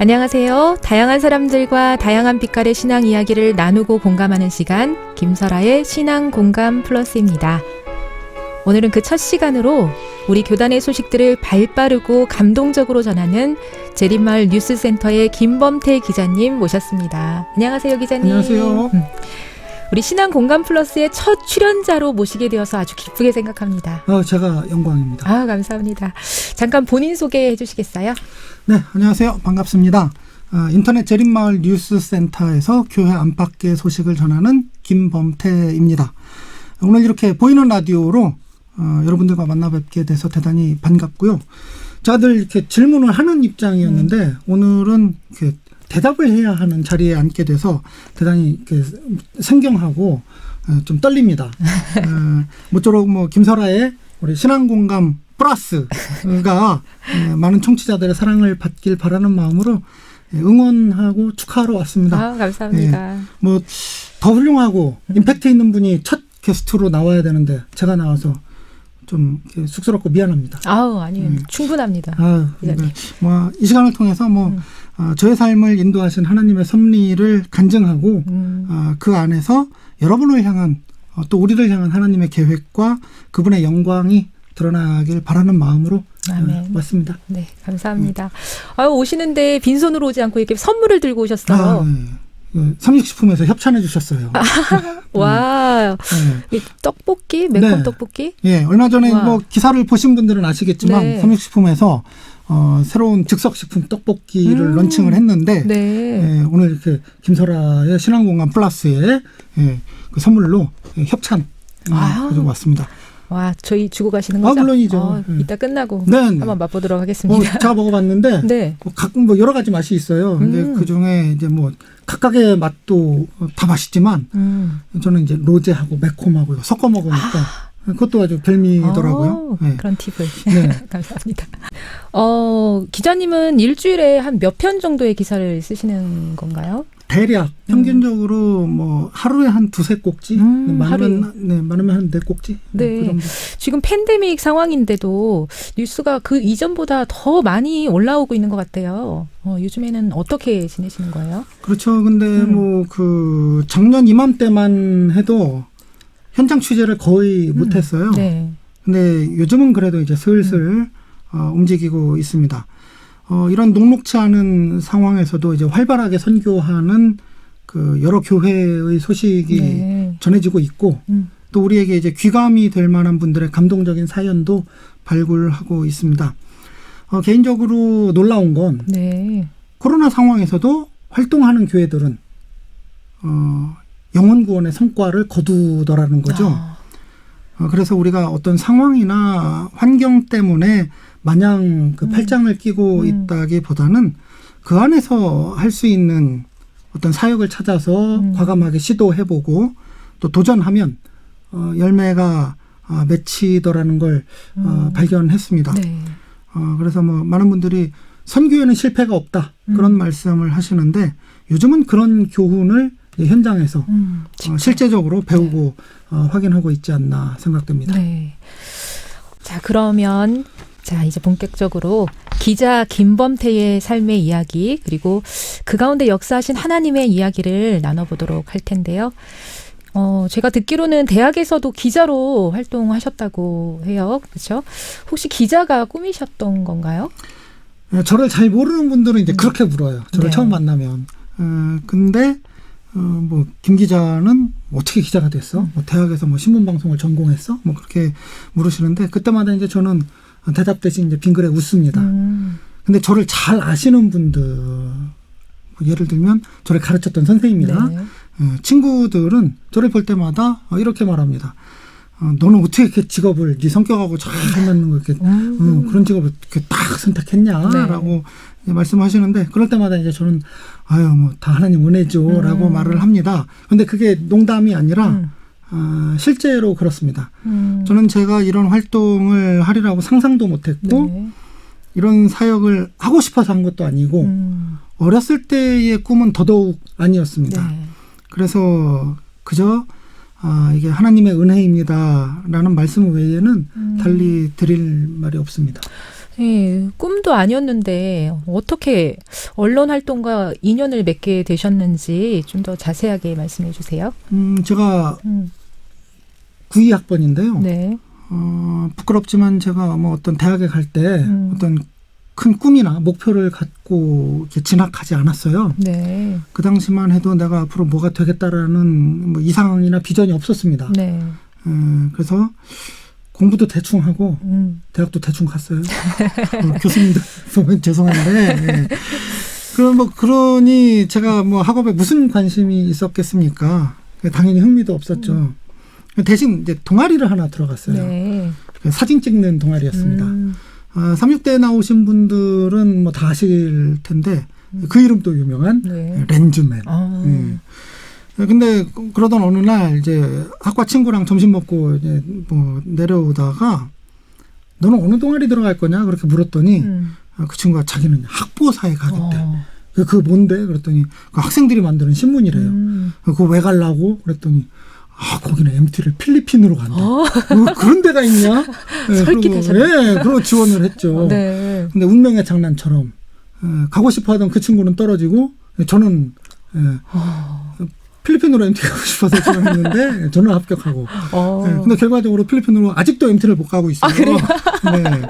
안녕하세요. 다양한 사람들과 다양한 빛깔의 신앙 이야기를 나누고 공감하는 시간, 김설아의 신앙 공감 플러스입니다. 오늘은 그 첫 시간으로 우리 교단의 소식들을 발빠르고 감동적으로 전하는 제림마을 뉴스센터의 김범태 기자님 모셨습니다. 안녕하세요, 기자님. 안녕하세요. 우리 신앙 공감 플러스의 첫 출연자로 모시게 되어서 아주 기쁘게 생각합니다. 제가 영광입니다. 감사합니다. 잠깐 본인 소개해 주시겠어요? 네, 안녕하세요. 반갑습니다. 인터넷 제림마을 뉴스센터에서 교회 안팎의 소식을 전하는 김범태입니다. 오늘 이렇게 보이는 라디오로 여러분들과 만나 뵙게 돼서 대단히 반갑고요. 다들 이렇게 질문을 하는 입장이었는데 오늘은 이렇게 대답을 해야 하는 자리에 앉게 돼서 대단히 이렇게 생경하고 좀 떨립니다. 모쪼록 김설아의 우리 신앙공감 플러스가 많은 청취자들의 사랑을 받길 바라는 마음으로 응원하고 축하하러 왔습니다. 감사합니다. 더 훌륭하고 임팩트 있는 분이 첫 게스트로 나와야 되는데 제가 나와서 좀 쑥스럽고 미안합니다. 아니에요. 충분합니다. 이 시간을 통해서 저의 삶을 인도하신 하나님의 섭리를 간증하고 그 안에서 여러분을 향한 또 우리를 향한 하나님의 계획과 그분의 영광이 드러나길 바라는 마음으로 왔습니다. 네, 감사합니다. 오시는데 빈손으로 오지 않고 이렇게 선물을 들고 오셨어요. 삼육식품에서 협찬해 주셨어요. 와, 네. 떡볶이, 매콤 떡볶이? 예, 얼마 전에 기사를 보신 분들은 아시겠지만 네. 삼육식품에서 새로운 즉석식품 떡볶이를 런칭을 했는데 네. 오늘 이렇게 김설아의 신앙공감 플러스에 그 선물로 협찬 가지고 왔습니다. 와, 저희 주고 가시는 거죠? 물론이죠. 이따 끝나고 네. 한번 맛보도록 하겠습니다. 제가 먹어봤는데 네. 가끔 여러 가지 맛이 있어요. 근데 그 중에 이제 각각의 맛도 다 맛있지만 저는 이제 로제하고 매콤하고 섞어 먹으니까 그것도 아주 별미더라고요. 네. 그런 팁을 네. 감사합니다. 기자님은 일주일에 한 몇 편 정도의 기사를 쓰시는 건가요? 대략 평균적으로 하루에 한 두세 꼭지, 많으면 한 네 꼭지. 네. 그 정도. 지금 팬데믹 상황인데도 뉴스가 그 이전보다 더 많이 올라오고 있는 것 같아요. 요즘에는 어떻게 지내시는 거예요? 그렇죠. 근데 작년 이맘때만 해도 현장 취재를 거의 못했어요. 네. 근데 요즘은 그래도 이제 슬슬 움직이고 있습니다. 이런 녹록치 않은 상황에서도 이제 활발하게 선교하는 그 여러 교회의 소식이 전해지고 있고 또 우리에게 이제 귀감이 될 만한 분들의 감동적인 사연도 발굴하고 있습니다. 개인적으로 놀라운 건 코로나 상황에서도 활동하는 교회들은 영혼 구원의 성과를 거두더라는 거죠. 그래서 우리가 어떤 상황이나 환경 때문에 마냥 그 팔짱을 끼고 있다기보다는 그 안에서 할 수 있는 어떤 사역을 찾아서 과감하게 시도해보고 또 도전하면 열매가 맺히더라는 걸 발견했습니다. 네. 그래서 많은 분들이 선교에는 실패가 없다 그런 말씀을 하시는데 요즘은 그런 교훈을 현장에서 실제적으로 배우고 확인하고 있지 않나 생각됩니다. 네. 자, 그러면 이제 본격적으로 기자 김범태의 삶의 이야기 그리고 그 가운데 역사하신 하나님의 이야기를 나눠보도록 할 텐데요. 제가 듣기로는 대학에서도 기자로 활동하셨다고 해요. 그렇죠? 혹시 기자가 꿈이셨던 건가요? 저를 잘 모르는 분들은 이제 그렇게 물어요. 저를 처음 만나면. 근데 김 기자는 어떻게 기자가 됐어? 대학에서 신문방송을 전공했어? 그렇게 물으시는데 그때마다 이제 저는 대답 대신 이제 빙그레 웃습니다. 근데 저를 잘 아시는 분들, 예를 들면 저를 가르쳤던 선생님이나 친구들은 저를 볼 때마다 이렇게 말합니다. 너는 어떻게 이렇게 직업을 네 성격하고 잘 맞는 거 이렇게 그런 직업을 이렇게 딱 선택했냐라고 말씀하시는데 그럴 때마다 이제 저는 다 하나님 은혜죠라고 말을 합니다. 근데 그게 농담이 아니라 실제로 그렇습니다. 저는 제가 이런 활동을 하리라고 상상도 못했고 이런 사역을 하고 싶어서 한 것도 아니고 어렸을 때의 꿈은 더더욱 아니었습니다. 그래서 그저 이게 하나님의 은혜입니다라는 말씀 외에는 달리 드릴 말이 없습니다. 예, 꿈도 아니었는데 어떻게 언론 활동과 인연을 맺게 되셨는지 좀 더 자세하게 말씀해 주세요. 제가 음, 92학번인데요. 네. 부끄럽지만 제가 뭐 어떤 대학에 갈 때 어떤 큰 꿈이나 목표를 갖고 이렇게 진학하지 않았어요. 네. 그 당시만 해도 내가 앞으로 뭐가 되겠다라는 뭐 이상이나 비전이 없었습니다. 네. 그래서 공부도 대충 하고 대학도 대충 갔어요. 교수님들 보면 죄송한데. 예. 그러니 제가 뭐 학업에 무슨 관심이 있었겠습니까? 당연히 흥미도 없었죠. 대신 이제 동아리를 하나 들어갔어요. 네. 사진 찍는 동아리였습니다. 36대 나오신 분들은 뭐 다 아실 텐데 그 이름도 유명한 네. 렌즈맨. 아. 근데 그러던 어느 날 이제 학과 친구랑 점심 먹고 이제 뭐 내려오다가 너는 어느 동아리 들어갈 거냐 그렇게 물었더니 그 친구가 자기는 학보사에 가겠대. 그 뭔데? 그랬더니 그 학생들이 만드는 신문이래요. 그거 왜 가려고? 그랬더니 거기는 MT를 필리핀으로 간다. 그런 데가 있냐? 설득하셨네. 그리고 지원을 했죠. 네. 근데 운명의 장난처럼 가고 싶어 하던 그 친구는 떨어지고 저는 필리핀으로 MT 가고 싶어서 지원했는데 저는 합격하고. 근데 결과적으로 필리핀으로 아직도 MT를 못 가고 있어요. 네.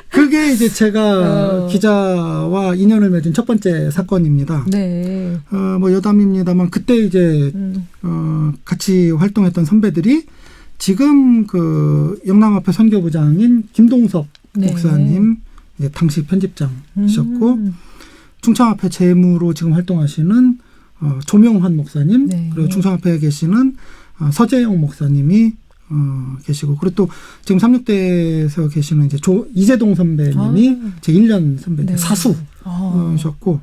그게 이제 제가 기자와 인연을 맺은 첫 번째 사건입니다. 네. 뭐 여담입니다만 그때 이제 같이 활동했던 선배들이 지금 그 영남합회 선교부장인 김동석 목사님 이제 당시 편집장이셨고 충청합회 재무로 지금 활동하시는 조명환 목사님 그리고 충청합회에 계시는 서재영 목사님이 계시고 그리고 또 지금 36대에서 계시는 이제 이재동 선배님이 제 1년 선배 사수셨고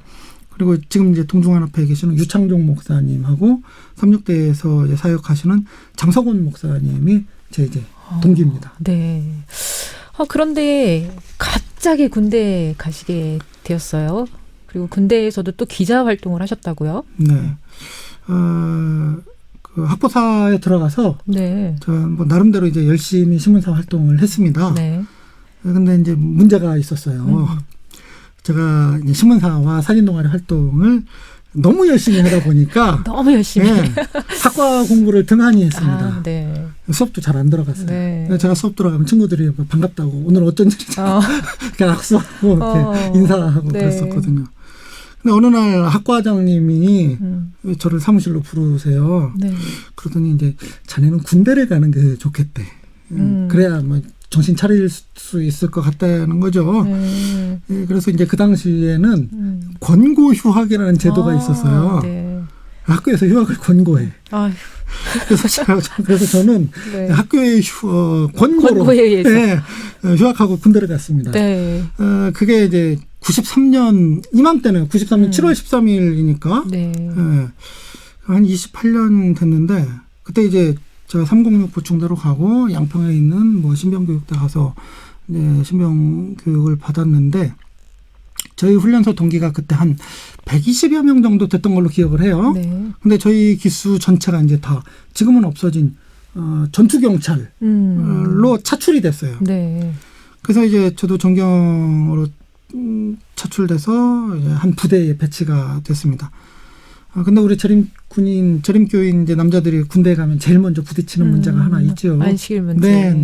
그리고 지금 이제 동중한합회에 계시는 유창종 목사님하고 36대에서 이제 사역하시는 장석원 목사님이 제 이제 동기입니다. 네. 그런데 갑자기 군대 가시게 되었어요. 그리고 군대에서도 또 기자 활동을 하셨다고요? 네. 그 학보사에 들어가서 저 뭐 나름대로 이제 열심히 신문사 활동을 했습니다. 네. 근데 이제 문제가 있었어요. 제가 이제 신문사와 사진동아리 활동을 너무 열심히 하다 보니까 너무 열심히 학과 공부를 등한히 했습니다. 네. 수업도 잘 안 들어갔어요. 네. 제가 수업 들어가면 친구들이 반갑다고 오늘 어쩐 일이죠. 그냥 악수하고 이렇게 인사하고 그랬었거든요. 근데 어느 날 학과장님이 저를 사무실로 부르세요. 그러더니 이제 자네는 군대를 가는 게 좋겠대. 그래야 뭐 정신 차릴 수 있을 것 같다는 거죠. 그래서 이제 그 당시에는 권고 휴학이라는 제도가 있었어요. 학교에서 휴학을 권고해. 그래서 저는 학교의 권고로 휴학하고 군대를 갔습니다. 그게 이제 93년 이맘때는 93년 7월 13일이니까 한 28년 됐는데 그때 이제 제가 306 보충대로 가고 양평에 있는 뭐 신병교육대 가서 이제 신병교육을 받았는데 저희 훈련소 동기가 그때 한 120여 명 정도 됐던 걸로 기억을 해요. 근데 저희 기수 전체가 이제 다 지금은 없어진 전투경찰로 차출이 됐어요. 그래서 이제 저도 전경으로 차출돼서 이제 한 부대에 배치가 됐습니다. 근데 우리 재림교인 이제 남자들이 군대에 가면 제일 먼저 부딪히는 문제가 하나 있죠. 안식일 문제.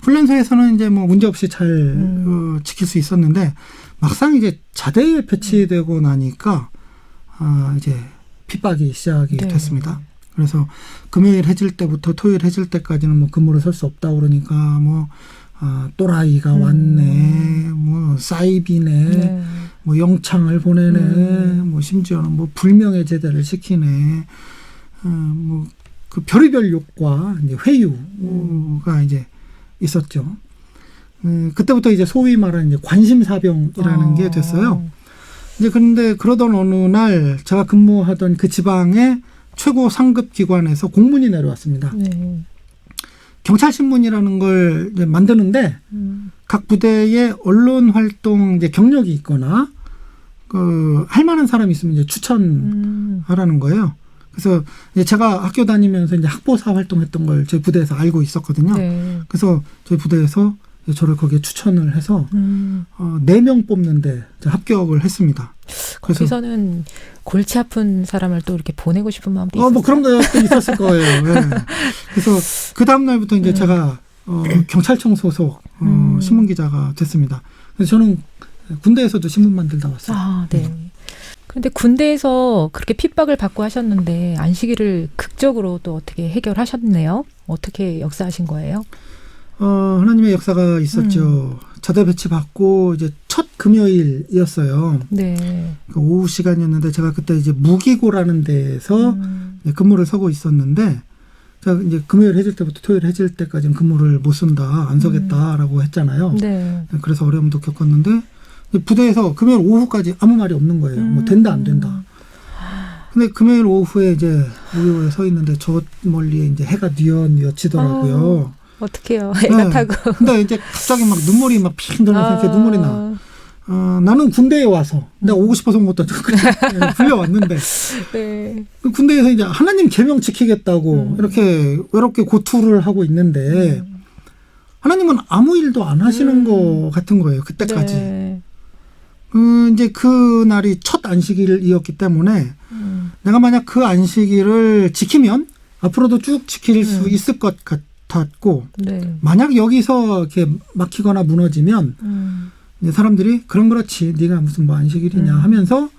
훈련소에서는 이제 뭐 문제 없이 잘 지킬 수 있었는데 막상 이제 자대에 배치되고 나니까 이제 핍박이 시작이 됐습니다. 그래서 금요일 해질 때부터 토요일 해질 때까지는 뭐 근무를 설 수 없다 그러니까 뭐 또라이가 왔네, 뭐 사이비네, 뭐 영창을 보내네, 뭐 심지어는 뭐 불명예 제대를 시키네, 뭐 그 별의별 욕과 이제 회유가 이제 있었죠. 그때부터 이제 소위 말하는 이제 관심사병이라는 게 됐어요. 이제 그런데 그러던 어느 날 제가 근무하던 그 지방의 최고 상급 기관에서 공문이 내려왔습니다. 경찰신문이라는 걸 이제 만드는데 각 부대의 언론 활동 이제 경력이 있거나 할 만한 사람이 있으면 이제 추천하라는 거예요. 그래서 이제 제가 학교 다니면서 이제 학보사 활동했던 걸 저희 부대에서 알고 있었거든요. 그래서 저희 부대에서 저를 거기에 추천을 해서 4명 뽑는데 합격을 했습니다. 그래서 거기서는 골치 아픈 사람을 또 이렇게 보내고 싶은 마음도 있었어요. 뭐 그런 거 있었을 거예요. 네. 그래서 그 다음 날부터 이제 제가 경찰청 소속 신문 기자가 됐습니다. 그래서 저는 군대에서도 신문 만들다 왔어요. 아, 네. 그런데 군대에서 그렇게 핍박을 받고 하셨는데 안식일을 극적으로 또 어떻게 해결하셨네요? 어떻게 역사하신 거예요? 하나님의 역사가 있었죠. 자대 배치 받고 이제 첫 금요일이었어요. 네. 그 오후 시간이었는데 제가 그때 이제 무기고라는 데에서 근무를 서고 있었는데 제가 이제 금요일 해질 때부터 토요일 해질 때까지는 근무를 못 쓴다, 안 서겠다라고 했잖아요. 네. 그래서 어려움도 겪었는데 부대에서 금요일 오후까지 아무 말이 없는 거예요. 뭐 된다 안 된다. 근데 금요일 오후에 이제 무기고에 서 있는데 저 멀리에 이제 해가 뉘어지더라고요. 어떡해요. 해가 네. 타고. 근데 이제 갑자기 막 눈물이 막 핑 돌면서 이렇게 눈물이 나. 나는 군대에 와서 내가 오고 싶어서 못 왔죠. 불려왔는데 네. 군대에서 이제 하나님 계명 지키겠다고 이렇게 외롭게 고투를 하고 있는데 하나님은 아무 일도 안 하시는 것 같은 거예요. 그때까지. 네. 이제 그 날이 첫 안식일이었기 때문에 내가 만약 그 안식일을 지키면 앞으로도 쭉 지킬 수 있을 것 같았고 네. 만약 여기서 이렇게 막히거나 무너지면 이제 사람들이 그렇지 네가 무슨 뭐 안식일이냐 하면서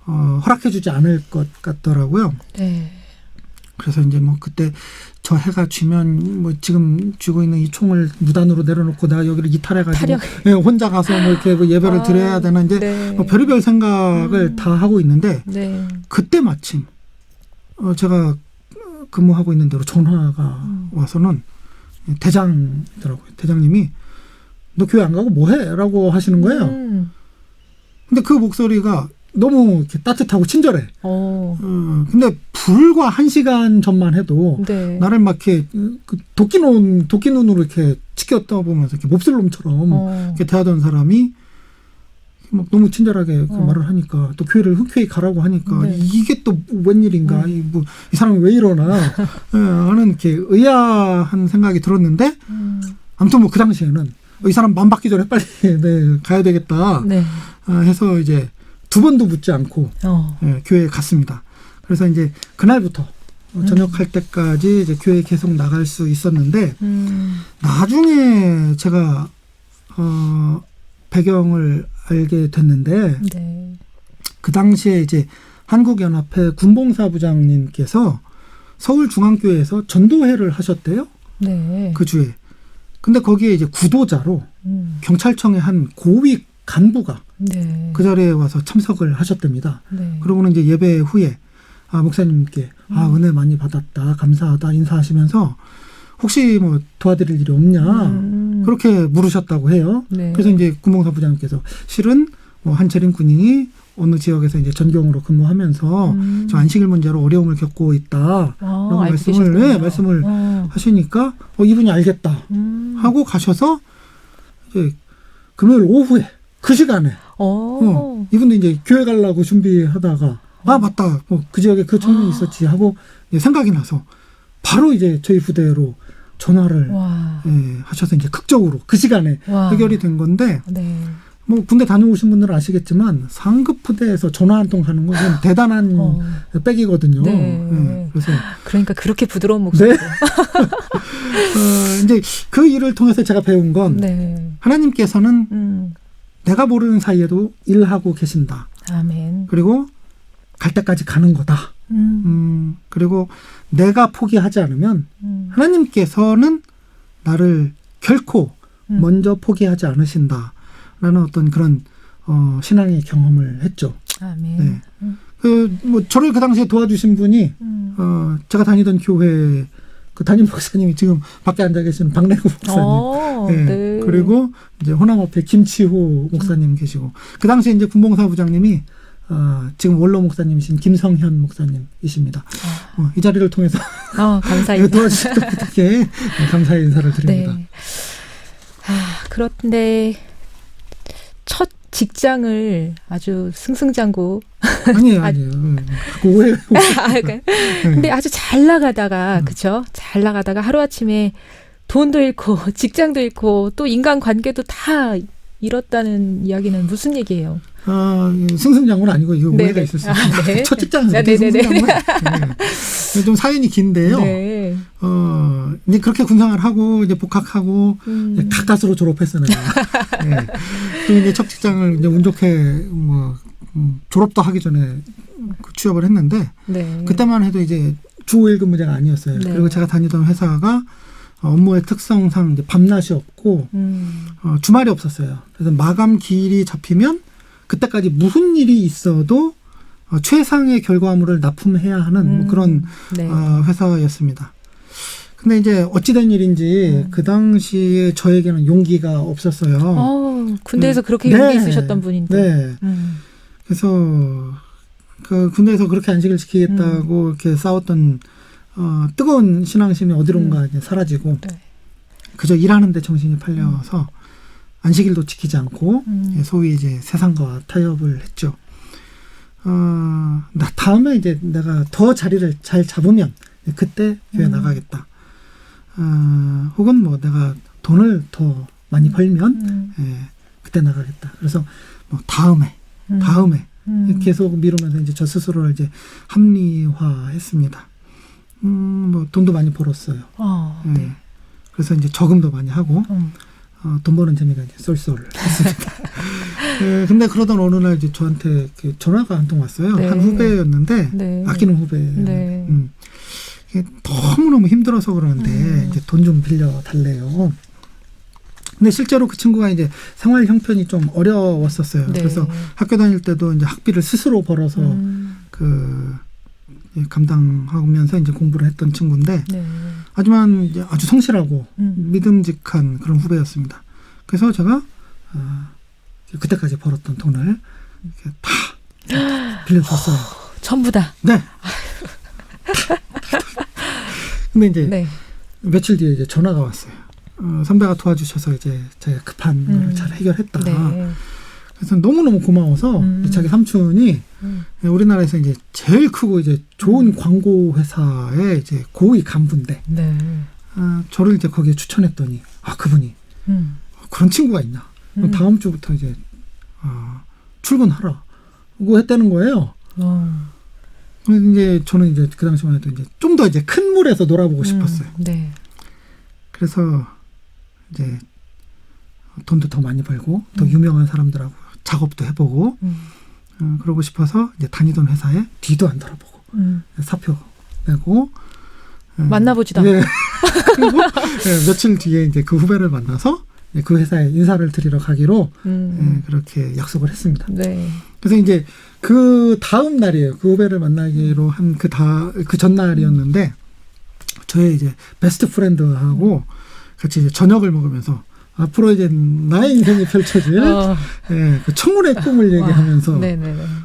허락해주지 않을 것 같더라고요. 네. 그래서 이제 뭐 그때 저 해가 쥐면 뭐 지금 쥐고 있는 이 총을 무단으로 내려놓고 내가 여기를 이탈해가지고 예, 혼자 가서 뭐 이렇게 뭐 예배를 드려야 되나 이제 네. 뭐 별의별 생각을 다 하고 있는데 네. 그때 마침 제가 근무하고 있는 대로 전화가 와서는 대장이더라고요. 대장님이 너 교회 안 가고 뭐해? 라고 하시는 거예요. 근데 그 목소리가 너무 이렇게 따뜻하고 친절해. 근데 불과 1시간 전만 해도 네. 나를 막 이렇게 그 도끼 눈으로 이렇게 치켜떠보면서 이렇게 몹쓸놈처럼 이렇게 대하던 사람이 막 너무 친절하게 그 말을 하니까 또 교회를 흔쾌히 가라고 하니까 네. 이게 또 웬일인가 이 사람이 왜 이러나 하는 이렇게 의아한 생각이 들었는데 아무튼 뭐 그 당시에는 이 사람 맘 받기 전에 빨리 네, 가야 되겠다 네. 해서 이제 2번도 묻지 않고 교회에 갔습니다. 그래서 이제 그날부터 전역할 때까지 이제 교회에 계속 나갈 수 있었는데 나중에 제가 배경을 알게 됐는데 네. 그 당시에 이제 한국연합회 군봉사부장님께서 서울중앙교회에서 전도회를 하셨대요. 네. 그 주에. 근데 거기에 이제 구도자로 경찰청의 한 고위 간부가 네. 그 자리에 와서 참석을 하셨답니다. 네. 그러고는 이제 예배 후에 목사님께 은혜 많이 받았다, 감사하다 인사하시면서 혹시 뭐 도와드릴 일이 없냐 그렇게 물으셨다고 해요. 네. 그래서 이제 군봉사부장님께서 실은 뭐 한채린 군인이 어느 지역에서 이제 전경으로 근무하면서 저 안식일 문제로 어려움을 겪고 있다. 라고 말씀을 하시니까 이분이 알겠다 하고 가셔서 이제 금요일 오후에 그 시간에 이분도 이제 교회 가려고 준비하다가 맞다 그 지역에 그 청년이 있었지 하고 생각이 나서 바로 이제 저희 부대로 전화를 하셔서 이제 극적으로 그 시간에 해결이 된 건데 네. 뭐 군대 다녀오신 분들은 아시겠지만 상급 부대에서 전화 한 통 하는 건 대단한 백이거든요. 네. 그래서 그러니까 그렇게 부드러운 목소리로. 네. 이제 그 일을 통해서 제가 배운 건 네. 하나님께서는 내가 모르는 사이에도 일하고 계신다. 아멘. 그리고 갈 때까지 가는 거다. 그리고 내가 포기하지 않으면 하나님께서는 나를 결코 먼저 포기하지 않으신다. 라는 어떤 그런 신앙의 경험을 했죠. 아멘. 네. 뭐 저를 그 당시에 도와주신 분이 제가 다니던 교회 그 담임 목사님이 지금 밖에 앉아 계시는 박래구 목사님. 네. 그리고 이제 호남협회 김치호 목사님 계시고 그 당시에 이제 군봉사부장님이 지금 원로 목사님이신 김성현 목사님이십니다. 이 자리를 통해서 감사합니다. 도와주신 분께 감사의 인사를 드립니다. 네. 그런데 첫 직장을 아주 승승장구. 아니에요. 오해. 근데 아주 잘 나가다가, 그쵸? 잘 나가다가 하루아침에 돈도 잃고 직장도 잃고 또 인간관계도 다 잃었다는 이야기는 무슨 얘기예요? 승승장구는 아니고 이거 네네. 오해가 있을 수 있어요. 네. 첫 직장에서 네네네. 승승장구. 네. 좀 사연이 긴데요. 네. 이제 그렇게 군생활을 하고 이제 복학하고 이제 가까스로 졸업했어요. 네. 그리고 이제 첫 직장을 이제 운 좋게 뭐 졸업도 하기 전에 그 취업을 했는데 네. 그때만 해도 이제 주 5일 근무제가 아니었어요. 네. 그리고 제가 다니던 회사가 업무의 특성상 이제 밤낮이 없고 주말이 없었어요. 그래서 마감 기일이 잡히면 그때까지 무슨 일이 있어도 최상의 결과물을 납품해야 하는 뭐 그런 네. 회사였습니다. 근데 이제 어찌된 일인지 그 당시에 저에게는 용기가 없었어요. 군대에서 그렇게 네. 용기 있으셨던 분인데. 네. 그래서 그 군대에서 그렇게 안식을 지키겠다고 이렇게 싸웠던 뜨거운 신앙심이 어디론가 이제 사라지고 네. 그저 일하는 데 정신이 팔려서 안식일도 지키지 않고 소위 이제 세상과 타협을 했죠. 나 다음에 이제 내가 더 자리를 잘 잡으면 그때 교회 나가겠다. 혹은 뭐 내가 돈을 더 많이 벌면 그때 나가겠다. 그래서 뭐 다음에 계속 미루면서 이제 저 스스로를 이제 합리화했습니다. 뭐 돈도 많이 벌었어요. 네. 그래서 이제 저금도 많이 하고 돈 버는 재미가 이제 쏠쏠했습니다. 근데 그러던 어느 날 이제 저한테 전화가 한 통 왔어요. 네. 한 후배였는데 네. 아끼는 후배. 네. 이게 너무너무 힘들어서 그러는데 이제 돈 좀 빌려 달래요. 근데 실제로 그 친구가 이제 생활 형편이 좀 어려웠었어요. 네. 그래서 학교 다닐 때도 이제 학비를 스스로 벌어서 감당하면서 이제 공부를 했던 친구인데, 네. 하지만 이제 아주 성실하고 믿음직한 그런 후배였습니다. 그래서 제가 그때까지 벌었던 돈을 이렇게 다 빌려줬어요. 전부 다. 네. 근데 이제 네. 며칠 뒤에 이제 전화가 왔어요. 선배가 도와주셔서 이제 제가 급한 걸 잘 해결했다. 네. 그래서 너무너무 고마워서 자기 삼촌이 우리나라에서 이제 제일 크고 이제 좋은 광고 회사의 이제 고위 간부인데, 네. 저를 이제 거기에 추천했더니, 그분이 그런 친구가 있냐. 그럼 다음 주부터 이제 출근하라고 했다는 거예요. 그래서 이제 저는 이제 그 당시만 해도 이제 좀 더 이제 큰 물에서 놀아보고 싶었어요. 네. 그래서 이제 돈도 더 많이 벌고 더 유명한 사람들하고 작업도 해보고 그러고 싶어서 이제 다니던 회사에 뒤도 안 돌아보고 사표 내고 만나보지도 않고. 예. 그리고 며칠 뒤에 이제 그 후배를 만나서 그 회사에 인사를 드리러 가기로 그렇게 약속을 했습니다. 네. 그래서 이제 그 다음 날이에요. 그 후배를 만나기로 한 그 전날이었는데 저의 이제 베스트 프렌드하고 같이 이제 저녁을 먹으면서 앞으로 이제 나의 인생이 펼쳐질 그 청혼의 꿈을 얘기하면서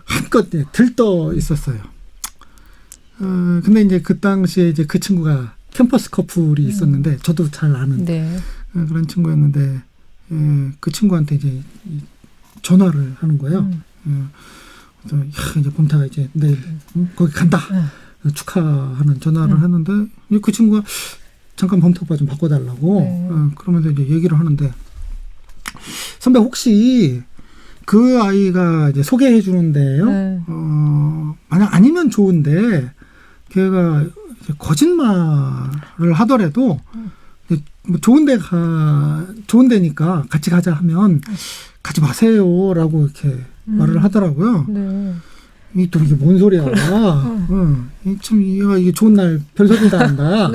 한껏 들떠 있었어요. 근데 이제 그 당시에 이제 그 친구가 캠퍼스 커플이 있었는데 저도 잘 아는 그런 친구였는데 그 친구한테 이제 전화를 하는 거예요. 그래서 이제 봄타가 이제 내일 거기 간다. 축하하는 전화를 했는데 그 친구가 잠깐 범태 오빠 좀 바꿔달라고 그러면서 이제 얘기를 하는데, 선배 혹시 그 아이가 이제 소개해 주는데요. 만약 아니면 좋은데 걔가 이제 거짓말을 하더라도 뭐 좋은 데니까 같이 가자 하면 가지 마세요라고 이렇게 말을 하더라고요. 또 이게 뭔 소리야? 참 이게 좋은 날 별소리 다 한다.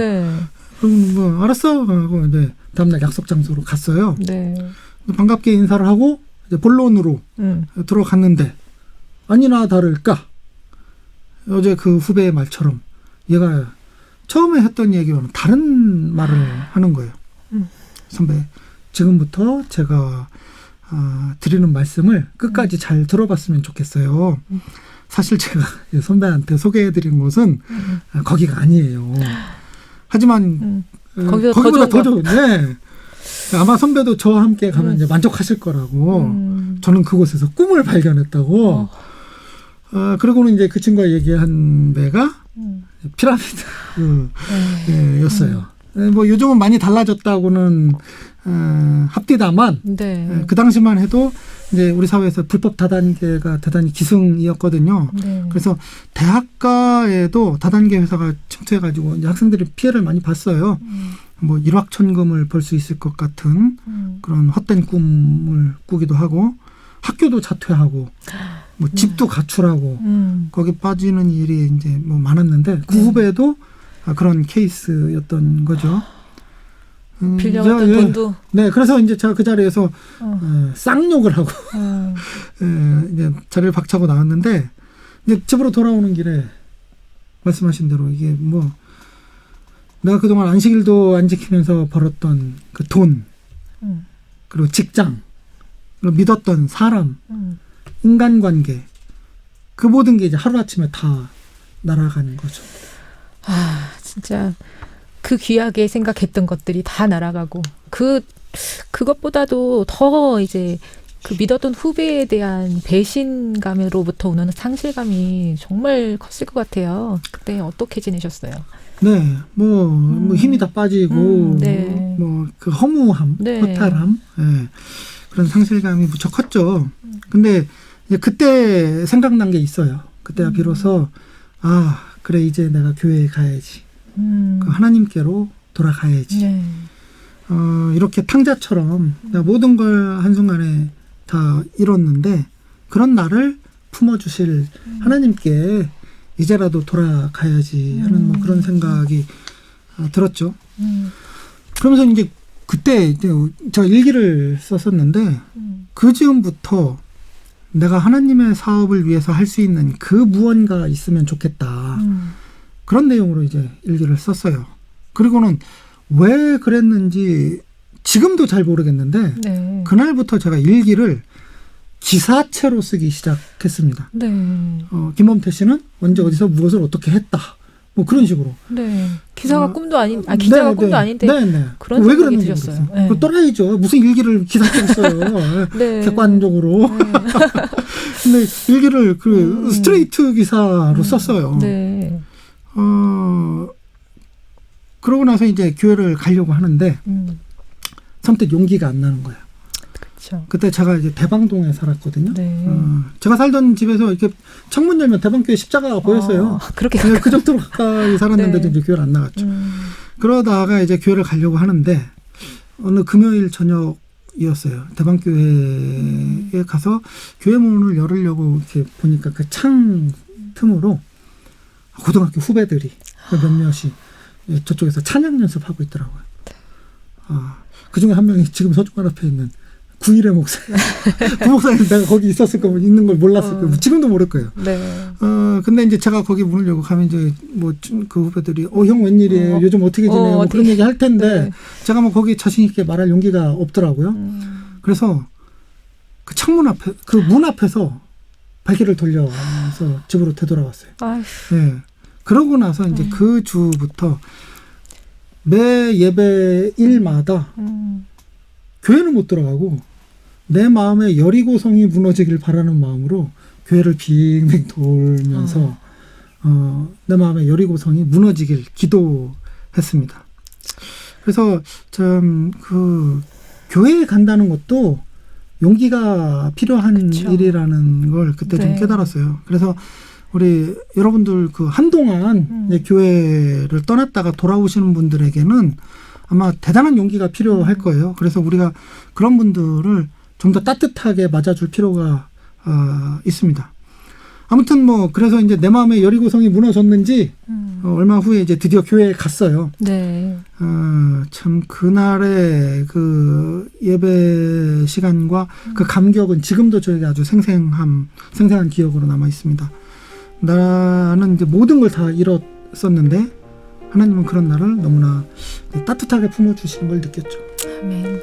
그럼 뭐 알았어 하고 이제 다음날 약속 장소로 갔어요. 반갑게 인사를 하고 이제 본론으로 들어갔는데 아니나 다를까 어제 그 후배의 말처럼 얘가 처음에 했던 얘기와는 다른 말을 하는 거예요. 선배, 지금부터 제가 드리는 말씀을 끝까지 잘 들어봤으면 좋겠어요. 사실 제가 선배한테 소개해드린 곳은 거기가 아니에요. 하지만 거기보다 더 좋은. 네. 아마 선배도 저와 함께 가면 이제 만족하실 거라고. 저는 그곳에서 꿈을 발견했다고. 그리고는 이제 그 친구가 얘기한 데가 피라미드였어요. 뭐 요즘은 많이 달라졌다고는 합디다만 네. 그 당시만 해도 이제 우리 사회에서 불법 다단계가 대단히 기승이었거든요. 네. 그래서 대학가에도 다단계 회사가 침투해가지고 이제 학생들이 피해를 많이 봤어요. 뭐 일확천금을 벌 수 있을 것 같은 그런 헛된 꿈을 꾸기도 하고 학교도 자퇴하고 뭐 집도 가출하고 거기 빠지는 일이 이제 뭐 많았는데 그 후배도 그런 케이스였던 거죠. 빌려갔던 제가, 돈도. 네, 그래서 이제 제가 그 자리에서 쌍욕을 하고 이제 자리를 박차고 나왔는데 이제 집으로 돌아오는 길에 말씀하신 대로 이게 뭐 내가 그동안 안식일도 안 지키면서 벌었던 그 돈 그리고 직장 그리고 믿었던 사람 인간관계 그 모든 게 이제 하루아침에 다 날아가는 거죠. 아, 진짜 그 귀하게 생각했던 것들이 다 날아가고 그것보다도 더 이제 그 믿었던 후배에 대한 배신감으로부터 오는 상실감이 정말 컸을 것 같아요. 그때 어떻게 지내셨어요? 네, 뭐 힘이 다 빠지고 네. 뭐 그 허무함, 네. 허탈함, 예, 그런 상실감이 무척 컸죠. 근데 이제 그때 생각난 게 있어요. 그때가 비로소 아 그래 이제 내가 교회에 가야지. 그 하나님께로 돌아가야지. 네. 이렇게 탕자처럼 내가 모든 걸 한순간에 다 잃었는데 그런 나를 품어주실 하나님께 이제라도 돌아가야지 하는 뭐 그런 생각이 들었죠. 그러면서 이제 그때 이제 제가 일기를 썼었는데 그 즈음부터 내가 하나님의 사업을 위해서 할 수 있는 그 무언가 있으면 좋겠다. 그런 내용으로 이제 일기를 썼어요. 그리고는 왜 그랬는지 지금도 잘 모르겠는데 네. 그날부터 제가 일기를 기사체로 쓰기 시작했습니다. 네. 김범태 씨는 언제 어디서 무엇을 어떻게 했다. 뭐 그런 식으로. 네. 기사가 꿈도 기자가 네, 꿈도 네. 아닌데 네. 그런 왜 생각이 그랬는지 드셨어요. 모르겠어요. 네. 그거 떠나야죠. 무슨 일기를 기사체로 써요. 네. 객관적으로. 근데 일기를 그 스트레이트 기사로 썼어요. 네. 그러고 나서 이제 교회를 가려고 하는데 선뜻 용기가 안 나는 거예요. 그렇죠. 그때 제가 이제 대방동에 살았거든요. 네. 제가 살던 집에서 이렇게 창문 열면 대방교회 십자가가 보였어요. 그렇게 네, 그 정도로 가까이 살았는데도 네. 이제 교회를 안 나갔죠. 그러다가 이제 교회를 가려고 하는데 어느 금요일 저녁이었어요. 대방교회에 가서 교회 문을 열으려고 이렇게 보니까 그 창 틈으로 고등학교 후배들이 몇몇이 저쪽에서 찬양 연습하고 있더라고요. 그 중에 한 명이 지금 서중관 앞에 있는 구일의 목사. 그 목사님 내가 거기 있었을 거 있는 걸 몰랐을 거예요. 지금도 모를 거예요. 네. 근데 이제 제가 거기 문을 열고 가면 이제 뭐 그 후배들이 형 웬일이에요? 요즘 어떻게 지내요? 뭐 그런 얘기 할 텐데 네. 제가 뭐 거기 자신 있게 말할 용기가 없더라고요. 그래서 그 창문 앞에 그 문 앞에서 발길을 돌려서 집으로 되돌아왔어요. 아휴. 네. 그러고 나서 이제 그 주부터 매 예배 일마다 교회는 못 들어가고 내 마음에 여리고성이 무너지길 바라는 마음으로 교회를 빙빙 돌면서 내 마음에 여리고성이 무너지길 기도했습니다. 그래서 참 그 교회에 간다는 것도 용기가 필요한 그쵸. 일이라는 걸 그때 좀 네. 깨달았어요. 그래서 우리 여러분들 그 한동안 이제 교회를 떠났다가 돌아오시는 분들에게는 아마 대단한 용기가 필요할 거예요. 그래서 우리가 그런 분들을 좀 더 따뜻하게 맞아줄 필요가 있습니다. 아무튼 뭐 그래서 이제 내 마음에 여리고성이 무너졌는지 얼마 후에 이제 드디어 교회에 갔어요. 네. 참 그날의 그 예배 시간과 그 감격은 지금도 저에게 아주 생생한 기억으로 남아 있습니다. 나는 이제 모든 걸 다 잃었었는데 하나님은 그런 나를 너무나 따뜻하게 품어주신 걸 느꼈죠. 아멘.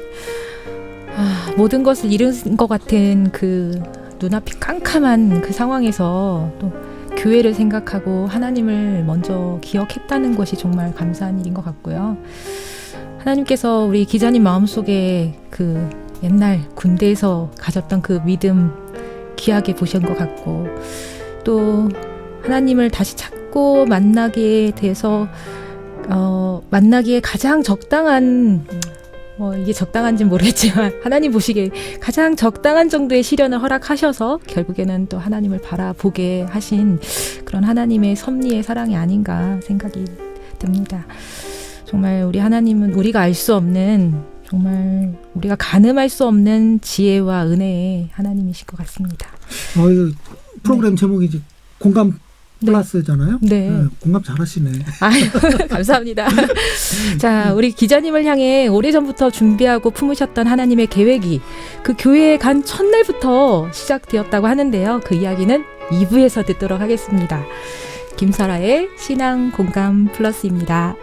모든 것을 잃은 것 같은 그 눈앞이 깜깜한 그 상황에서 또 교회를 생각하고 하나님을 먼저 기억했다는 것이 정말 감사한 일인 것 같고요. 하나님께서 우리 기자님 마음속에 그 옛날 군대에서 가졌던 그 믿음 귀하게 보신 것 같고 또 하나님을 다시 찾고 만나게 돼서 만나기에 가장 적당한 이게 적당한지는 모르겠지만 하나님 보시기에 가장 적당한 정도의 시련을 허락하셔서 결국에는 또 하나님을 바라보게 하신 그런 하나님의 섭리의 사랑이 아닌가 생각이 듭니다. 정말 우리 하나님은 우리가 알 수 없는 정말 우리가 가늠할 수 없는 지혜와 은혜의 하나님이신 것 같습니다. 이 프로그램 제목이 이제 공감 네. 플러스잖아요. 네. 공감 잘하시네. 아유, 감사합니다. 자, 우리 기자님을 향해 오래전부터 준비하고 품으셨던 하나님의 계획이 그 교회에 간 첫날부터 시작되었다고 하는데요. 그 이야기는 2부에서 듣도록 하겠습니다. 김설아의 신앙 공감 플러스입니다.